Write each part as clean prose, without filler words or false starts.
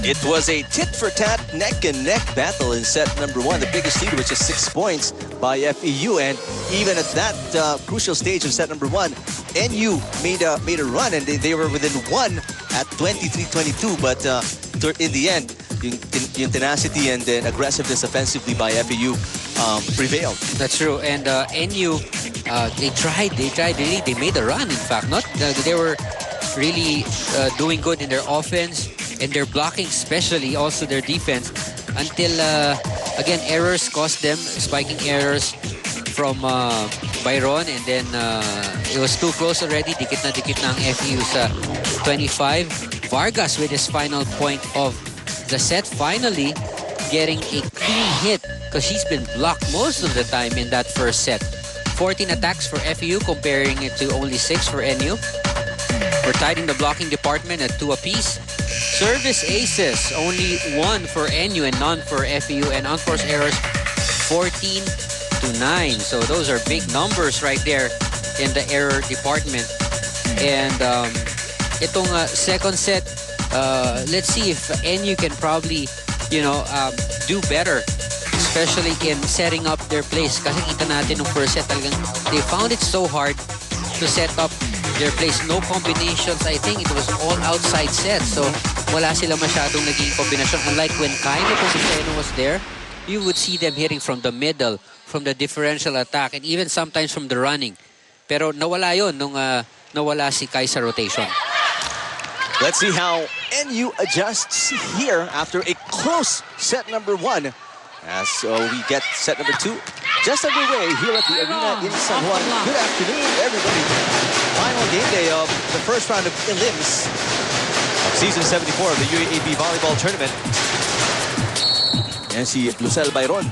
It was a tit-for-tat, neck-and-neck battle in set number 1. The biggest lead was just 6 points by FEU, and even at that crucial stage of set number 1, NU made a run, and they were within 1 at 23-22. But in the end, yung tenacity and then aggressiveness offensively by FEU prevailed. That's true, and NU they tried really. They made a run. In fact, they were really doing good in their offense. And their blocking, especially, also their defense, until, again, errors cost them, spiking errors from Byron, and then it was too close already. Dikit na ang FEU sa 25. Vargas with his final point of the set, finally getting a clean hit because he's been blocked most of the time in that first set. 14 attacks for FEU, comparing it to only 6 for NU. We're tied in the blocking department at 2 apiece. Service aces, only 1 for NU and none for FEU. And unforced errors, 14-9. So those are big numbers right there in the error department. And itong second set, let's see if NU can probably, do better. Especially in setting up their plays. Kasi kita natin nung first set, talagang they found it so hard to set up their plays. No combinations. I think it was all outside sets. So wala sila masyadong naging kombinasyon. Unlike when Kaino Pumiseno was there, you would see them hitting from the middle, from the differential attack, and even sometimes from the running. Pero nawala yon nung nawala si Kai sa rotation. Let's see how NU adjusts here after a close set number 1. As we get set number 2 just underway here at the arena in San Juan. Good afternoon, everybody. Final game day of the first round of Elims of Season 74 of the UAAP Volleyball Tournament. And si Lucel Byron.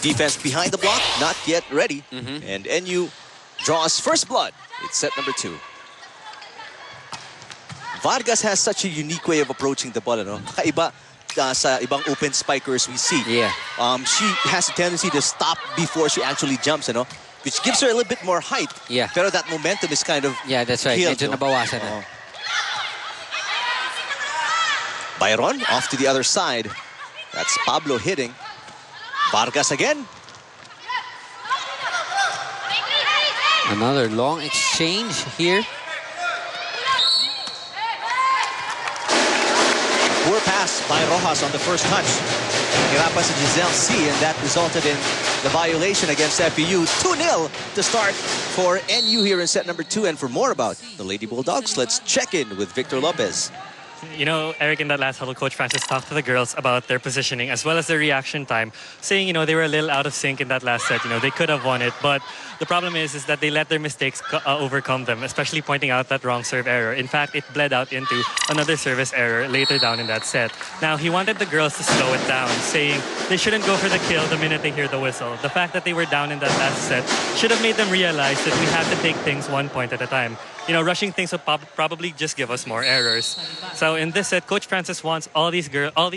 Defense behind the block, not yet ready. And NU draws first blood. It's set number 2. Vargas has such a unique way of approaching the ball, no? Kakaiba sa ibang open spikers we see. Yeah. She has a tendency to stop before she actually jumps, which gives her a little bit more height. Yeah. Pero that momentum is kind of that's right. killed, Medyo nabawasan na. Byron off to the other side. That's Pablo hitting. Vargas again. Another long exchange here. Poor pass by Rojas on the first touch. Hirapan si Giselle C, and that resulted in the violation against FEU. 2-0 to start for NU here in set number 2. And for more about the Lady Bulldogs, let's check in with Victor Lopez. You know, Eric, in that last huddle, Coach Francis talked to the girls about their positioning as well as their reaction time, saying, they were a little out of sync in that last set. They could have won it, but the problem is that they let their mistakes overcome them, especially pointing out that wrong serve error. In fact, it bled out into another service error later down in that set. Now, he wanted the girls to slow it down, saying they shouldn't go for the kill the minute they hear the whistle. The fact that they were down in that last set should have made them realize that we have to take things 1 point at a time. Rushing things will probably just give us more errors. So in this set, Coach Francis wants all these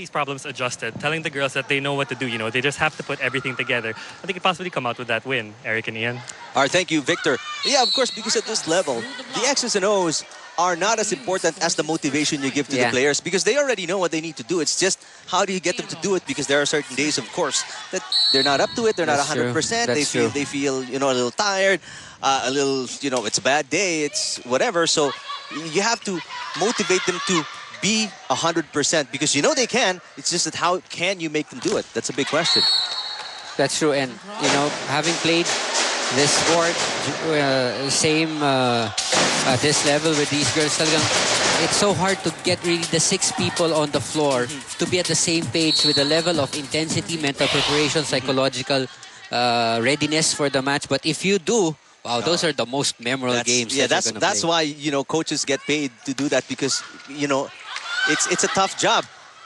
problems adjusted, telling the girls that they know what to do. They just have to put everything together. I think it possibly come out with that win, Eric and Ian. All right, thank you, Victor. Yeah, of course, because at this level, the X's and O's are not as important as the motivation you give to the players, because they already know what they need to do. It's just how do you get them to do it, because there are certain days, of course, that they're not up to it, they're not 100%, they feel a little tired, a little, it's a bad day, it's whatever. So you have to motivate them to be 100%, because they can. It's just that how can you make them do it? That's a big question. That's true, and having played this sport, same at this level with these girls, it's so hard to get really the 6 people on the floor to be at the same page with the level of intensity, mental preparation, psychological readiness for the match. But if you do, wow, those are the most memorable games. Yeah, that's why coaches get paid to do that, because it's a tough job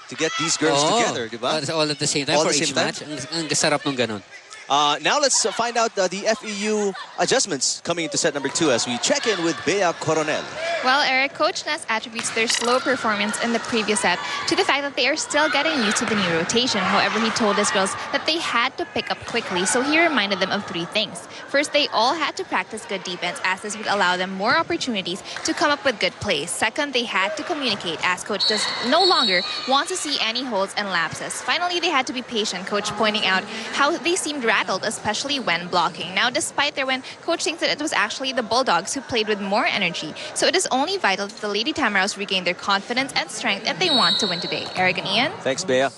to get these girls together, diba? All at the same time for each match. Ang sarap nung ganun. Now let's find out the FEU adjustments coming into set number 2 as we check in with Bea Coronel. Well, Eric, Coach Ness attributes their slow performance in the previous set to the fact that they are still getting used to the new rotation. However, he told his girls that they had to pick up quickly, so he reminded them of 3 things. First, they all had to practice good defense, as this would allow them more opportunities to come up with good plays. Second, they had to communicate, as Coach does no longer want to see any holds and lapses. Finally, they had to be patient, Coach pointing out how they seemed rattled, especially when blocking. Now, despite their win, Coach thinks that it was actually the Bulldogs who played with more energy. So it is only vital that the Lady Tamaraws regain their confidence and strength if they want to win today. Eric and Ian? Thanks, Bea.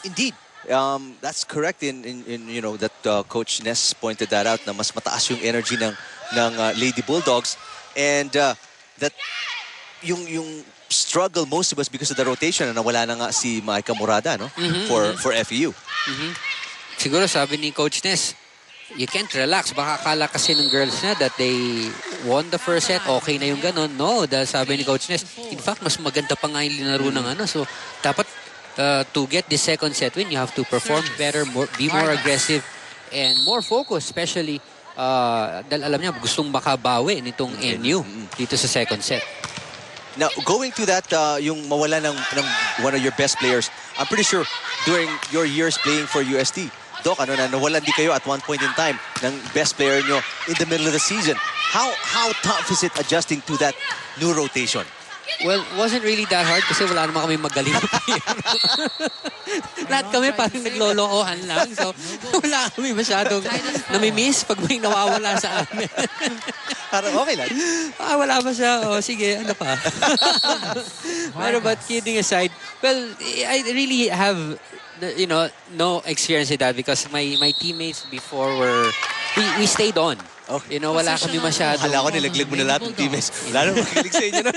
Indeed, that's correct in you know that Coach Ness pointed that out na mas mataas yung energy ng Lady Bulldogs, and that yung struggle most was because of the rotation na nawala na nga si Maika Morada, no? For FEU. Siguro sabi ni Coach Ness, you can't relax. Baka akala kasi ng girls na that they won the first set, okay na yung ganun. No, dahil sabi ni Coach Ness, in fact, mas maganda pa nga yung linaro ng ano. So, dapat to get the second set win, you have to perform better, be more aggressive, and more focused, especially dahil alam niya, gustong makabawi nitong NU dito sa second set. Now, going to that, yung mawala ng one of your best players, I'm pretty sure during your years playing for UST, Doc, ano na, nawalan di kayo at one point in time ng best player nyo in the middle of the season. How tough is it adjusting to that new rotation? Well, wasn't really that hard kasi wala naman kami magaling na player. Lahat kami parang naglolokohan lang. So, wala kami masyadong namimiss pag may nawawala sa amin. Parang okay lang. Wala ba siya? O, sige, ano pa? Pero but kidding aside, well, I really have, you know, no experience with that because my teammates before were, we stayed on. Okay. You know, wala kami masyadong... Hala ko nilaglag mo na lahat ng teammates. Lalo makikinig sa inyo, no?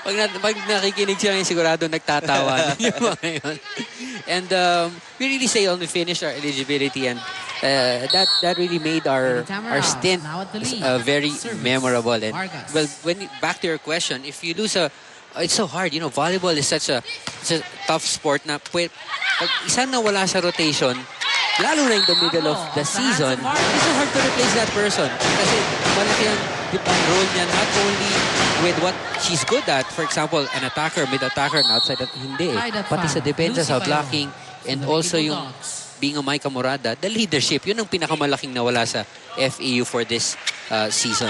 Pag nakikinig siya ngayon, sigurado nagtatawa yung mga yun. And we really stayed on. We finished our eligibility, and that really made our stint very memorable. And well, back to your question, if you lose it's so hard. You know, volleyball is such a tough sport na pag isang nawala sa rotation, lalo na in the middle of the season, it's so hard to replace that person. Kasi malaki ang role niya, not only with what she's good at, for example, an attacker, mid-attacker, and outside that, hindi. Pati sa depensa, sa blocking, and also yung being a Maika Morada, the leadership, yun ang pinakamalaking nawala sa FEU for this season.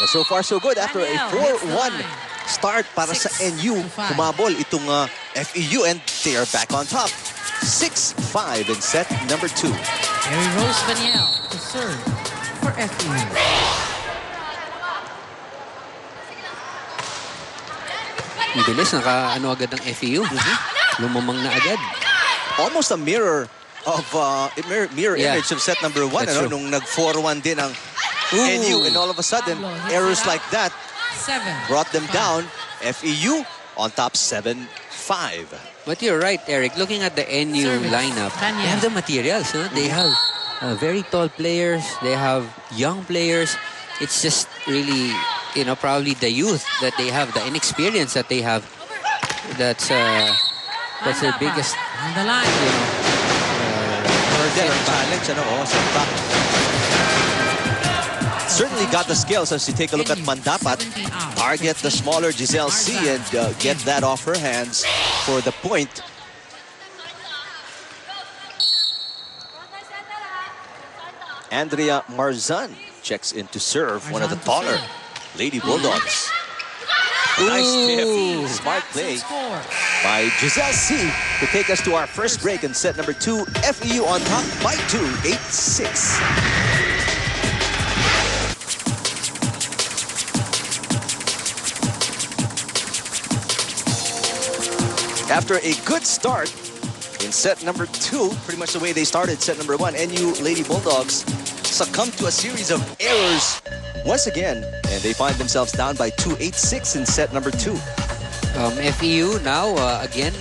Well, so far, so good. After a 4-1 start para sa NU, humabol itong FEU, and they are back on top. 6-5 in set number 2. Mary Rose Vaniel to serve for FEU. Ang bilis, naka-ano agad ng FEU. Lumamang na agad. Almost a mirror of mirror image of set number 1. Ano? Nung nag 4-1 din ang NU, and all of a sudden, errors like that brought them down. FEU on top 7-5. But you're right, Eric. Looking at the NU lineup, they have the materials. Huh? They have very tall players. They have young players. It's just really, you know, probably the youth that they have, the inexperience that they have. That's their biggest, on the line. you know, challenge. Setback. Certainly got the skills as you take a look at Mandapat. Target the smaller Giselle C and get that off her hands for the point. Andrea Marzan checks in to serve, one of the taller Lady Bulldogs. Nice tip. Smart play by Giselle C to take us to our first break in set number 2. FEU on top by 2, 8-6. After a good start in set number 2, pretty much the way they started set number 1, NU Lady Bulldogs succumbed to a series of errors once again, and they find themselves down by 2, 8-6 in set number 2. FEU now, again,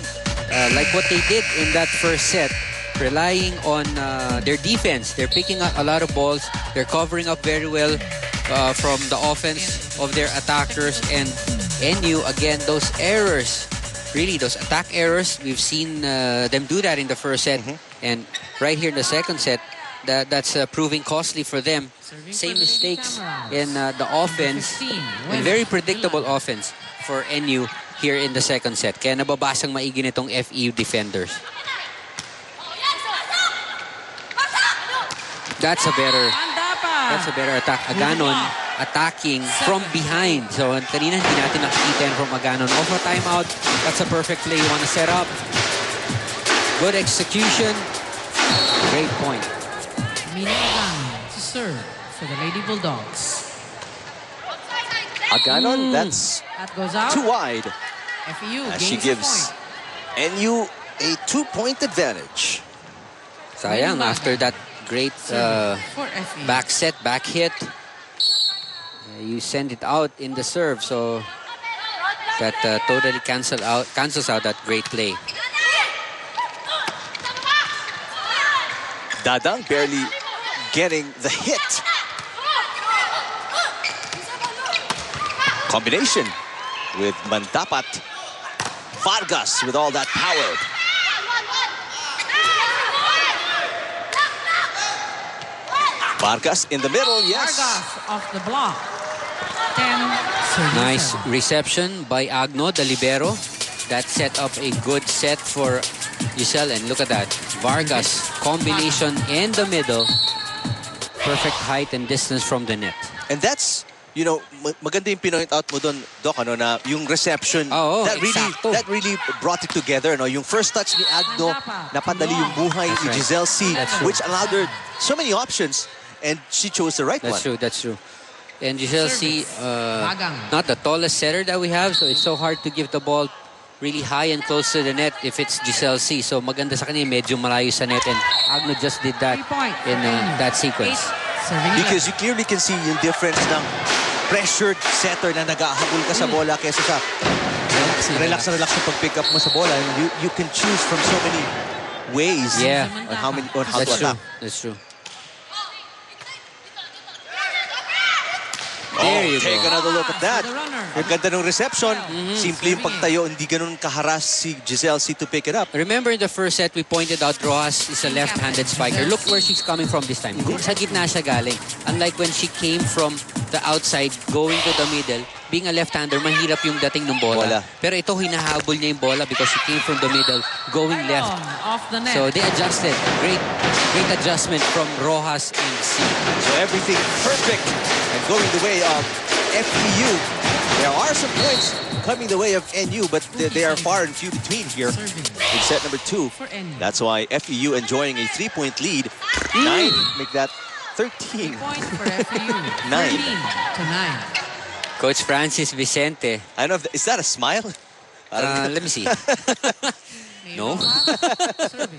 like what they did in that first set, relying on their defense. They're picking up a lot of balls. They're covering up very well from the offense of their attackers. And NU, again, those errors, really those attack errors, we've seen them do that in the first set. And right here in the second set, that's proving costly for them. Serving Same for the mistakes Tamaraws. in the offense. 15, And very predictable offense for NU here in the second set. Kaya nababasang maigi nitong FEU defenders. That's a better attack. Aganon attacking from behind. So kanina hindi natin nakikita yan from Aganon. Off a timeout. That's a perfect play. You want to set up. Good execution. Great point. Aganon to serve for the Lady Bulldogs. Aganon, that's That goes out. too wide FEU as she gains a gives point. NU a 2-point advantage. Sayang after that great For FEU. back set, back hit. You send it out in the serve, so that totally cancels out that great play. Dadang barely getting the hit. Combination with Mandapat. Vargas with all that power. Vargas in the middle, yes. Vargas off the block. 10. Nice reception by Agno, the libero. That set up a good set for Giselle. And look at that. Vargas combination in the middle. Perfect height and distance from the net. And that's, you know, maganda yung pinoint out mo doon, Doc, ano, na yung reception, Oo, that eksakto. really brought it together. No? Yung first touch ni Agno, napadali yung buhay That's ni right. Giselle C, That's true. which allowed her so many options, and she chose the right one. That's true. And Giselle C, Magang. not the tallest setter that we have, so it's so hard to give the ball really high and close to the net if it's Giselle C. So maganda sa kanya, medyo malayo sa net, and Agno just did that 3 point. in that sequence. Because you clearly can see yung difference ng pressured setter na nag-ahabol ka sa bola kesa sa relax na pag-pick up mo sa bola. And you can choose from so many ways Yeah. on how to That's true. attack. That's true. Oh, There you take go. another look at that. The runner. Yung ganda ng reception. Simple yung pagtayo, hindi ganun kaharas si Giselle C to pick it up. Remember in the first set, we pointed out Rojas is a left-handed spiker. Look where she's coming from this time. Sa gitna siya galing. Unlike when she came from the outside, going to the middle, being a left-hander, mahirap yung dating ng bola. Pero ito, hinahabol niya yung bola because she came from the middle, going left. Off the net. So they adjusted. Great adjustment from Rojas and C. So everything perfect and going the way of FEU. There are some points coming the way of NU, but they are far and few between here in set number 2. For NU. That's why FEU enjoying a 3-point lead. 9, make that 13. 3 points for FEU. 9. 13-9. Coach Francis Vicente. I don't know, is that a smile? Let me see. No? Serving.